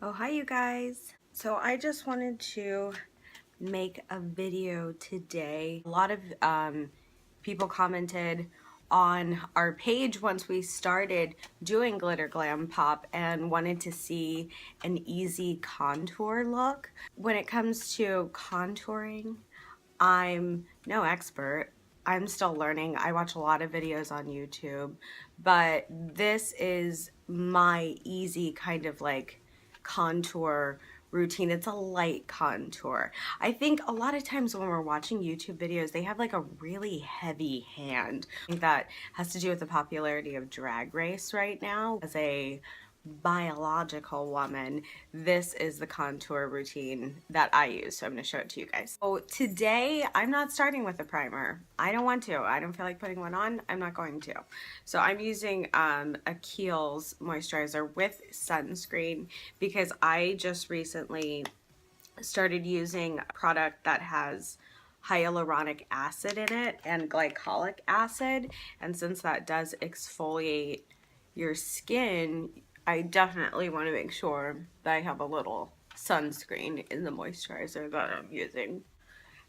Oh, hi you guys. So I just wanted to make a video today. A lot of people commented on our page once we started doing glitter glam pop and wanted to see an easy contour look. When it comes to contouring, I'm no expert. I'm still learning. I watch a lot of videos on YouTube, but this is my easy kind of like contour routine. It's a light contour. I think a lot of times when we're watching YouTube videos, they have like a really heavy hand. I think that has to do with the popularity of Drag Race right now. As a biological woman, this is the contour routine that I use, so I'm going to show it to you guys. So today I'm not starting with a primer. I don't want to. I don't feel like putting one on. I'm not going to. So I'm using a Kiehl's moisturizer with sunscreen because I just recently started using a product that has hyaluronic acid in it and glycolic acid, and since that does exfoliate your skin, I definitely want to make sure that I have a little sunscreen in the moisturizer that I'm using.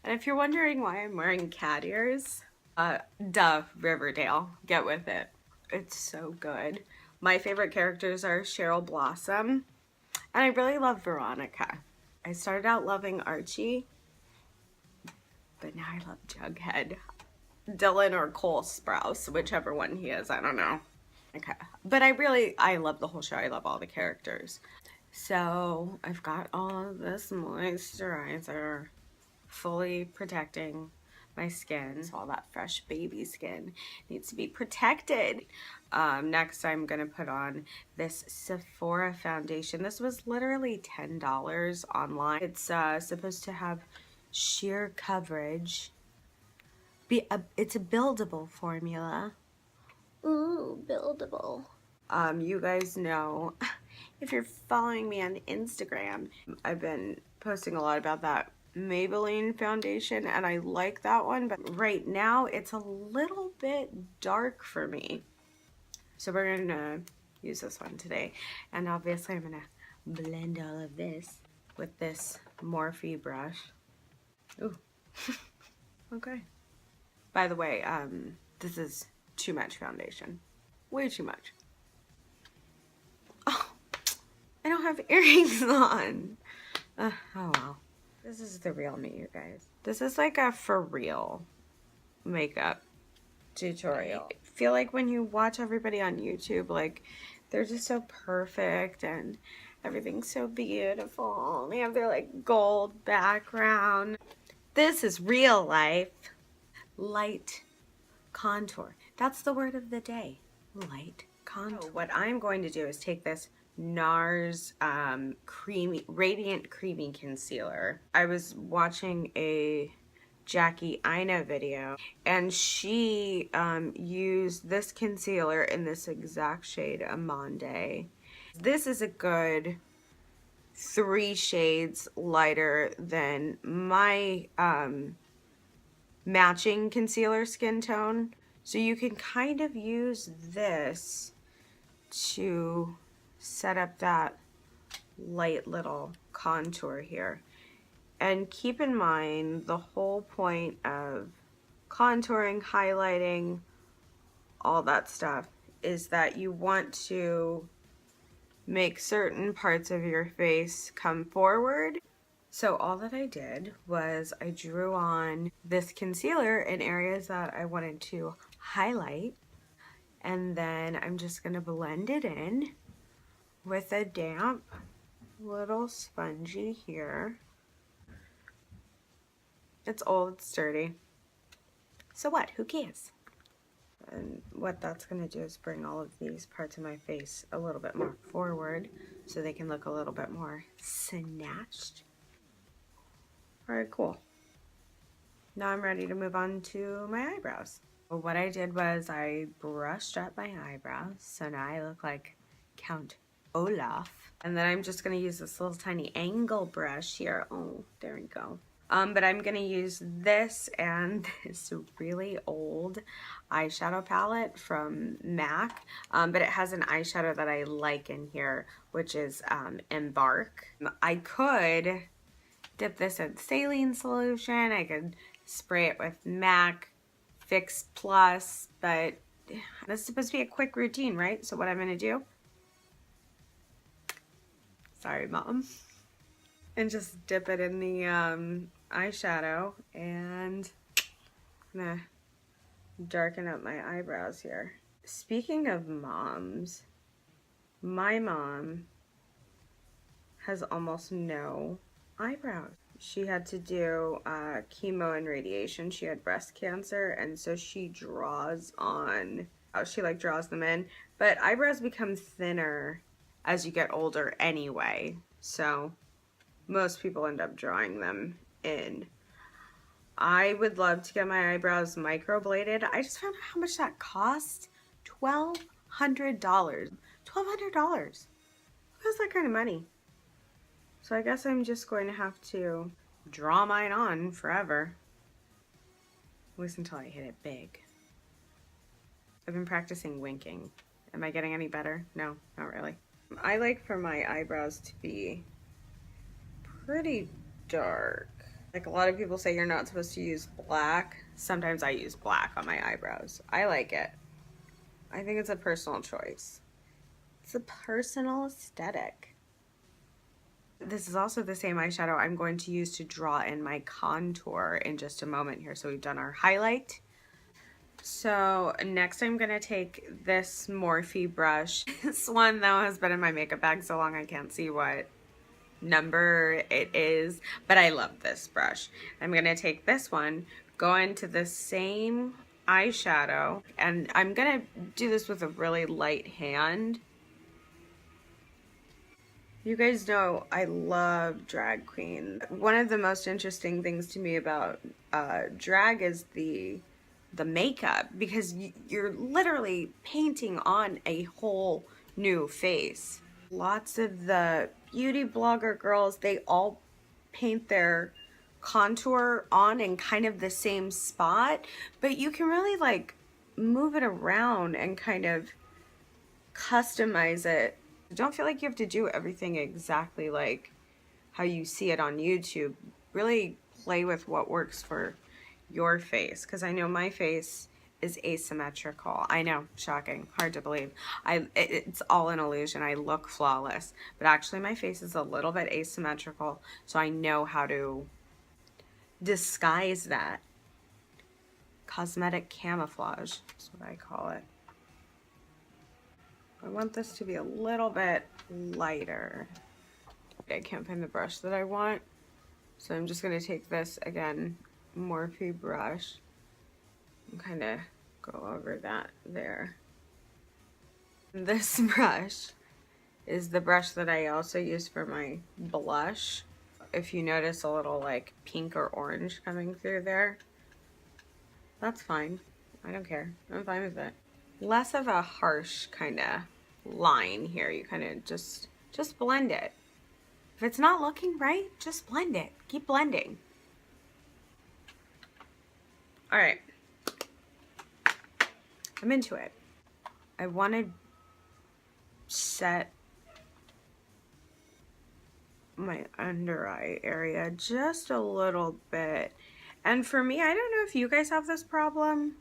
And if you're wondering why I'm wearing cat ears, duh, Riverdale, get with it. It's so good. My favorite characters are Cheryl Blossom, and I really love Veronica. I started out loving Archie, but now I love Jughead. Dylan or Cole Sprouse, whichever one he is, I don't know. Okay, but I love the whole show. I love all the characters. So I've got all of this moisturizer fully protecting my skin. So all that fresh baby skin needs to be protected. Next I'm gonna put on this Sephora foundation. This was literally $10 online. It's supposed to have sheer coverage. It's a buildable formula. Ooh, buildable. You guys know, if you're following me on Instagram, I've been posting a lot about that Maybelline foundation, and I like that one, but right now it's a little bit dark for me. So we're gonna use this one today, and obviously I'm gonna blend all of this with this Morphe brush. Ooh, okay. By the way, this is too much foundation. Way too much. Oh, I don't have earrings on. Oh well. This is the real me, you guys. This is like a for real makeup tutorial. I feel like when you watch everybody on YouTube, like, they're just so perfect and everything's so beautiful. They have their like gold background. This is real life. Light contour. That's the word of the day. Light contour. So what I'm going to do is take this NARS Radiant Creamy Concealer. I was watching a Jackie Ina video, and she used this concealer in this exact shade, Amande. This is a good 3 shades lighter than my matching concealer skin tone. So you can kind of use this to set up that light little contour here. And keep in mind, the whole point of contouring, highlighting, all that stuff is that you want to make certain parts of your face come forward. So all that I did was I drew on this concealer in areas that I wanted to highlight, and then I'm just going to blend it in with a damp little spongy here. It's old, it's dirty. So what? Who cares? And what that's going to do is bring all of these parts of my face a little bit more forward so they can look a little bit more snatched. Alright, cool. Now I'm ready to move on to my eyebrows. What I did was I brushed up my eyebrows, so now I look like Count Olaf. And then I'm just going to use this little tiny angle brush here. Oh, there we go. But I'm gonna use this and this really old eyeshadow palette from MAC, but it has an eyeshadow that I like in here, which is Embark. I could dip this in saline solution. I could spray it with MAC Fix Plus, but this is supposed to be a quick routine, right? So what I'm gonna do, sorry mom, and just dip it in the eyeshadow, and I'm gonna darken up my eyebrows here. Speaking of moms, my mom has almost no eyebrows. She had to do chemo and radiation. She had breast cancer, and so she draws on, she like draws them in, but eyebrows become thinner as you get older anyway, so most people end up drawing them in. I would love to get my eyebrows microbladed. I just found out how much that cost. $1,200. $1,200. Who has that kind of money? So I guess I'm just going to have to draw mine on forever. At least until I hit it big. I've been practicing winking. Am I getting any better? No, not really. I like for my eyebrows to be pretty dark. Like a lot of people say you're not supposed to use black. Sometimes I use black on my eyebrows. I like it. I think it's a personal choice. It's a personal aesthetic. This is also the same eyeshadow I'm going to use to draw in my contour in just a moment here. So we've done our highlight. So next I'm going to take this Morphe brush. This one though has been in my makeup bag so long I can't see what number it is, but I love this brush. I'm going to take this one, go into the same eyeshadow, and I'm going to do this with a really light hand. You guys know I love drag queen. One of the most interesting things to me about drag is the makeup, because you're literally painting on a whole new face. Lots of the beauty blogger girls, they all paint their contour on in kind of the same spot, but you can really like move it around and kind of customize it. Don't feel like you have to do everything exactly like how you see it on YouTube. Really play with what works for your face, because I know my face is asymmetrical. I know, shocking, hard to believe. It's all an illusion. I look flawless, but actually my face is a little bit asymmetrical, so I know how to disguise that. Cosmetic camouflage is what I call it. I want this to be a little bit lighter. I can't find the brush that I want, so I'm just going to take this, again, Morphe brush, and kind of go over that there. This brush is the brush that I also use for my blush. If you notice a little like pink or orange coming through there, that's fine. I don't care. I'm fine with it. Less of a harsh kind of line here. You kind of just blend it. If it's not looking right, just blend it. Keep blending. All right. I'm into it. I want to set my under eye area just a little bit. And for me, I don't know if you guys have this problem.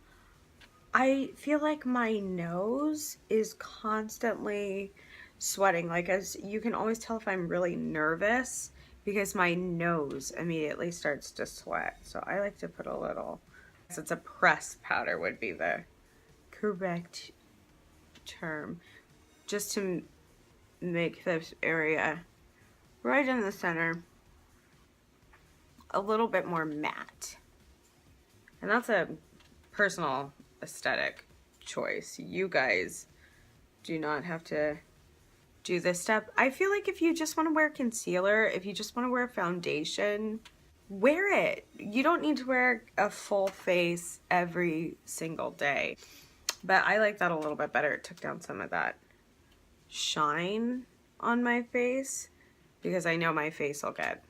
I feel like my nose is constantly sweating. Like, as you can always tell if I'm really nervous, because my nose immediately starts to sweat. So I like to put a little, so it's a pressed powder would be the correct term, just to make this area right in the center a little bit more matte. And that's a personal aesthetic choice. You guys do not have to do this step. I feel like if you just want to wear concealer, if you just want to wear foundation, wear it. You don't need to wear a full face every single day. But I like that a little bit better. It took down some of that shine on my face, because I know my face will get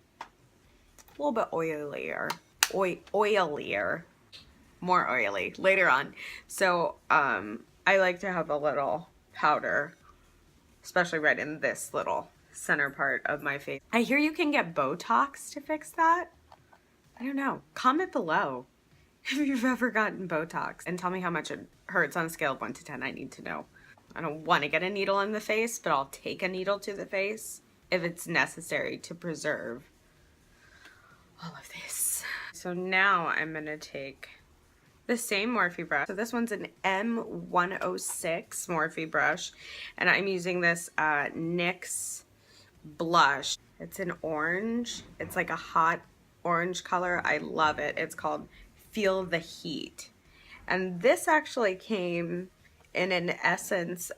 a little bit oilier, oilier, more oily later on. So I like to have a little powder, especially right in this little center part of my face. I hear you can get Botox to fix that. I don't know. Comment below if you've ever gotten Botox and tell me how much it hurts on a scale of 1 to 10. I need to know. I don't want to get a needle in the face, but I'll take a needle to the face if it's necessary to preserve all of this. So now I'm going to take the same Morphe brush. So this one's an M106 Morphe brush, and I'm using this NYX blush. It's an orange. It's like a hot orange color. I love it. It's called Feel the Heat. And this actually came in an Essence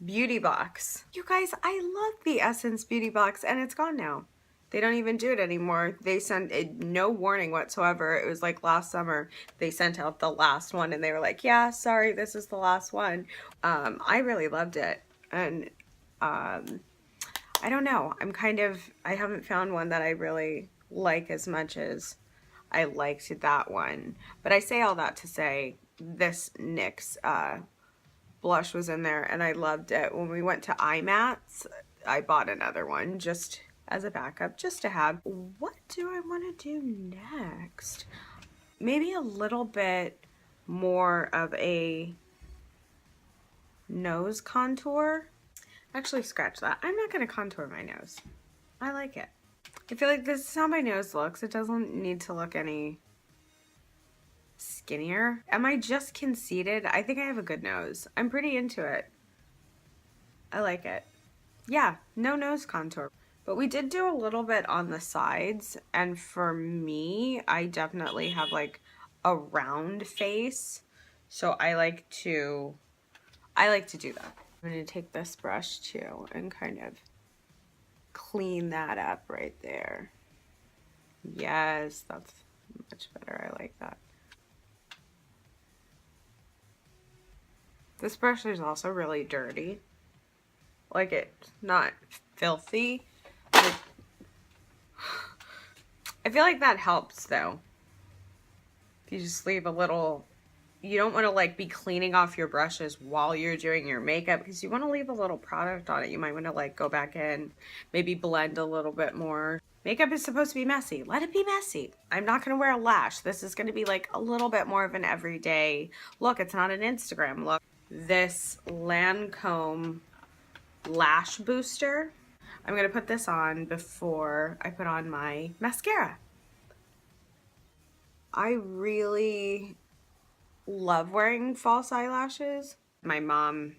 beauty box. You guys, I love the Essence beauty box, and it's gone now. They don't even do it anymore. They sent no warning whatsoever. It was like last summer they sent out the last one and they were like, yeah, sorry, this is the last one. I really loved it. And I don't know. I haven't found one that I really like as much as I liked that one. But I say all that to say this NYX blush was in there and I loved it. When we went to IMATS, I bought another one just as a backup, just to have. What do I want to do next? Maybe a little bit more of a nose contour. Actually, scratch that. I'm not going to contour my nose. I like it. I feel like this is how my nose looks. It doesn't need to look any skinnier. Am I just conceited? I think I have a good nose. I'm pretty into it. I like it. Yeah, no nose contour. But we did do a little bit on the sides, and for me, I definitely have like a round face, so I like to do that. I'm going to take this brush too and kind of clean that up right there. Yes, that's much better. I like that. This brush is also really dirty. Like, it's not filthy. I feel like that helps though. If you just leave a little, you don't want to like be cleaning off your brushes while you're doing your makeup because you want to leave a little product on it. You might want to like go back in, maybe blend a little bit more. Makeup is supposed to be messy. Let it be messy. I'm not going to wear a lash. This is going to be like a little bit more of an everyday look. It's not an Instagram look. This Lancome lash booster. I'm going to put this on before I put on my mascara. I really love wearing false eyelashes. My mom,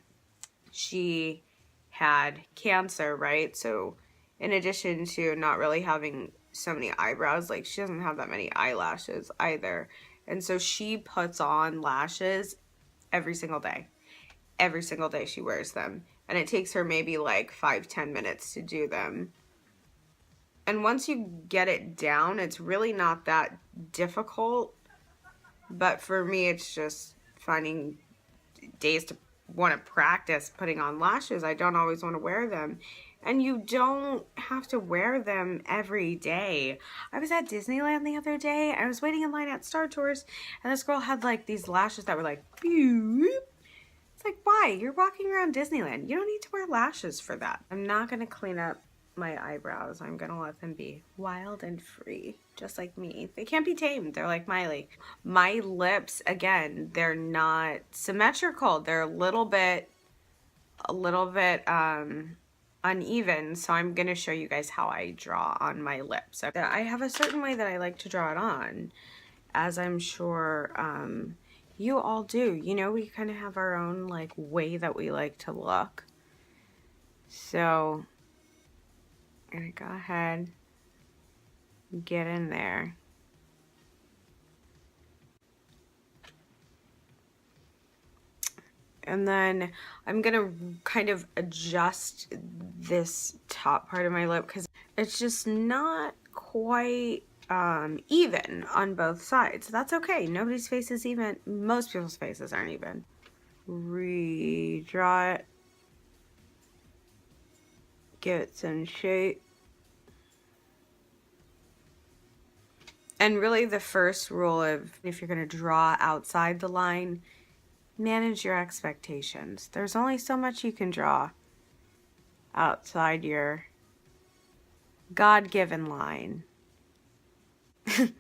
she had cancer, right? So in addition to not really having so many eyebrows, like she doesn't have that many eyelashes either. And so she puts on lashes every single day. Every single day she wears them. And it takes her maybe like 5-10 minutes to do them. And once you get it down, it's really not that difficult. But for me, it's just finding days to want to practice putting on lashes. I don't always want to wear them. And you don't have to wear them every day. I was at Disneyland the other day. I was waiting in line at Star Tours. And this girl had like these lashes that were like, pew. It's like, why? You're walking around Disneyland. You don't need to wear lashes for that. I'm not going to clean up my eyebrows. I'm going to let them be wild and free, just like me. They can't be tamed. They're like Miley. My lips, again, they're not symmetrical. They're a little bit uneven. So I'm going to show you guys how I draw on my lips. I have a certain way that I like to draw it on, as I'm sure you all do. You know, we kind of have our own like way that we like to look. So I'm gonna go ahead and get in there. And then I'm gonna kind of adjust this top part of my lip because it's just not quite even on both sides. That's okay. Nobody's face is even. Most people's faces aren't even. Redraw it. Give it some shape. And really the first rule of if you're going to draw outside the line, manage your expectations. There's only so much you can draw outside your God-given line. I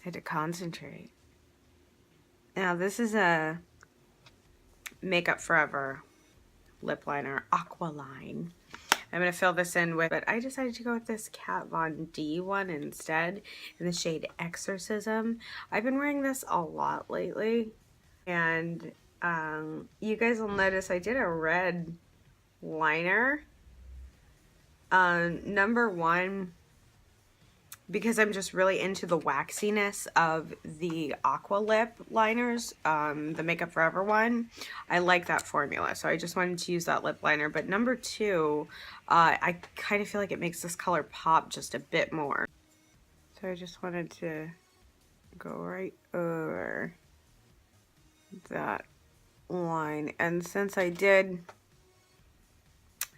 had to concentrate. Now this is a Makeup Forever lip liner, Aqualine. I'm going to fill this in with, but I decided to go with this Kat Von D one instead in the shade Exorcism. I've been wearing this a lot lately, and you guys will notice I did a red liner. Number one, because I'm just really into the waxiness of the Aqua Lip liners, the Makeup Forever one. I like that formula, so I just wanted to use that lip liner. But number two, I kind of feel like it makes this color pop just a bit more. So I just wanted to go right over that line. And since I did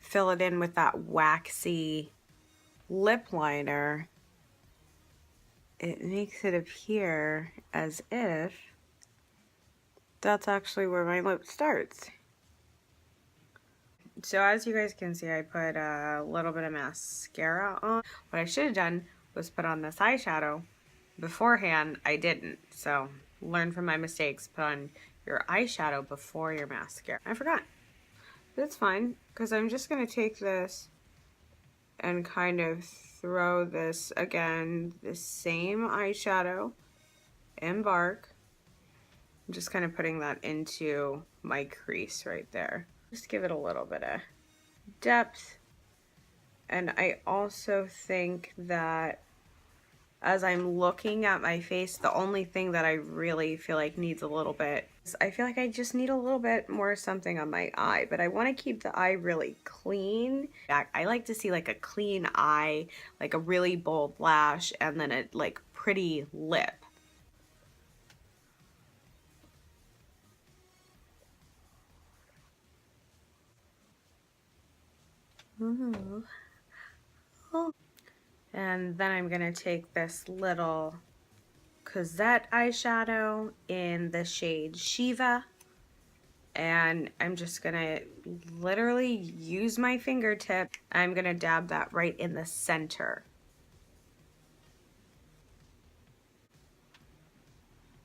fill it in with that waxy lip liner, it makes it appear as if that's actually where my lip starts. So as you guys can see, I put a little bit of mascara on. What I should have done was put on this eyeshadow. Beforehand, I didn't. So learn from my mistakes. Put on your eyeshadow before your mascara. I forgot. But it's fine, because I'm just going to take this and kind of throw this, again, the same eyeshadow, Embark. I'm just kind of putting that into my crease right there. Just give it a little bit of depth. And I also think that as I'm looking at my face, the only thing that I really feel like needs a little bit is I feel like I just need a little bit more something on my eye, but I want to keep the eye really clean. I like to see like a clean eye, like a really bold lash, and then a like pretty lip. Ooh. Oh. And then I'm gonna take this little Cosette eyeshadow in the shade Shiva, and I'm just gonna literally use my fingertip. I'm gonna dab that right in the center.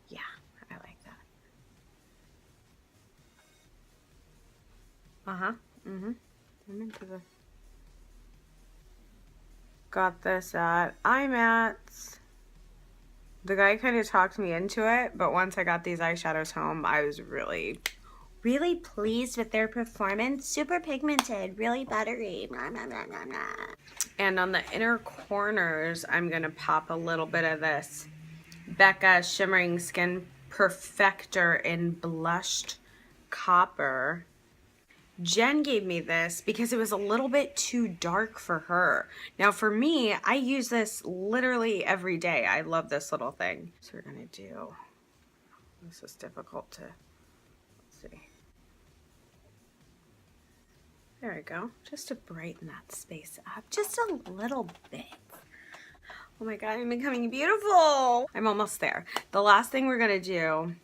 Yeah, I like that. I'm into the... Got this at IMATS. The guy kind of talked me into it, but once I got these eyeshadows home, I was really pleased with their performance. Super pigmented, really buttery. Blah, blah, blah, blah, blah. And on the inner corners, I'm gonna pop a little bit of this Becca Shimmering Skin Perfector in Blushed Copper. Jen gave me this because it was a little bit too dark for her. Now for me, I use this literally every day. I love this little thing. So we're gonna do, this is difficult to, let's see. There we go, just to brighten that space up just a little bit. Oh my God, I'm becoming beautiful. I'm almost there. The last thing we're gonna do,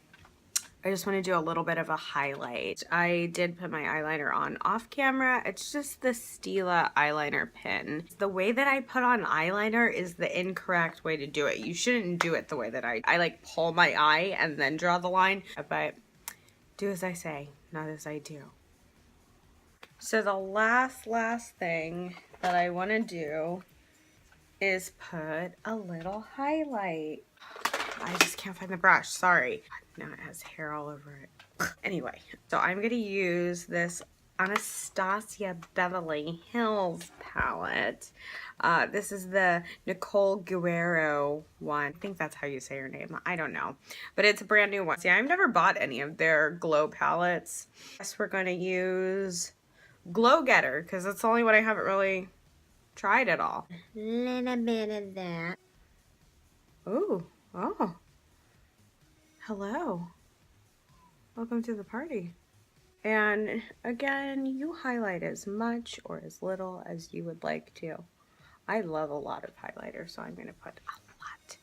I just want to do a little bit of a highlight. I did put my eyeliner on off camera. It's just the Stila eyeliner pin. The way that I put on eyeliner is the incorrect way to do it. You shouldn't do it the way that I like pull my eye and then draw the line, but do as I say, not as I do. So the last thing that I want to do is put a little highlight. I just can't find the brush, sorry. Now it has hair all over it. Anyway, so I'm gonna use this Anastasia Beverly Hills palette. This is the Nicole Guerrero one. I think that's how you say her name. I don't know. But it's a brand new one. See, I've never bought any of their glow palettes. Guess we're gonna use Glow Getter, because that's the only one I haven't really tried at all. Little bit of that. Ooh, oh. Hello. Welcome to the party. And again, you highlight as much or as little as you would like to. I love a lot of highlighter, so I'm going to put a lot.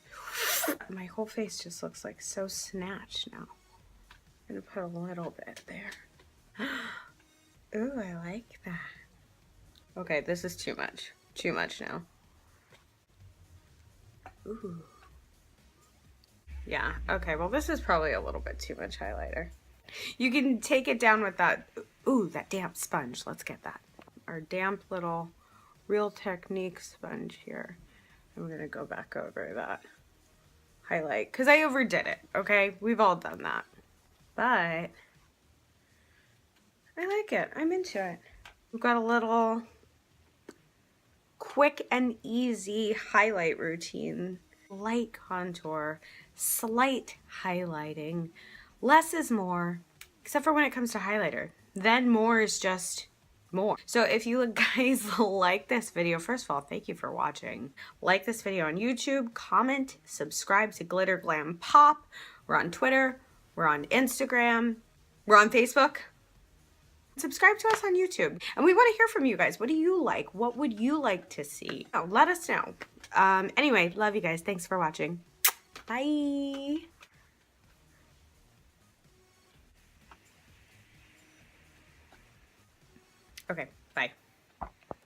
My whole face just looks like so snatched now. I'm gonna put a little bit there. Ooh, I like that. Okay, this is too much. Too much now. Ooh. Yeah, okay, well this is probably a little bit too much highlighter. You can take it down with that, ooh, that damp sponge. Let's get that. Our damp little Real Technique sponge here. I'm gonna go back over that highlight because I overdid it, okay? We've all done that. But I like it. I'm into it. We've got a little quick and easy highlight routine. Light contour, slight highlighting. Less is more, except for when it comes to highlighter. Then more is just more. So if you guys like this video, first of all, thank you for watching. Like this video on YouTube, comment, subscribe to Glitter Glam Pop. We're on Twitter, we're on Instagram, we're on Facebook. Subscribe to us on YouTube. And we want to hear from you guys. What do you like? What would you like to see? Oh, let us know. Anyway, love you guys. Thanks for watching. Bye. Okay, bye.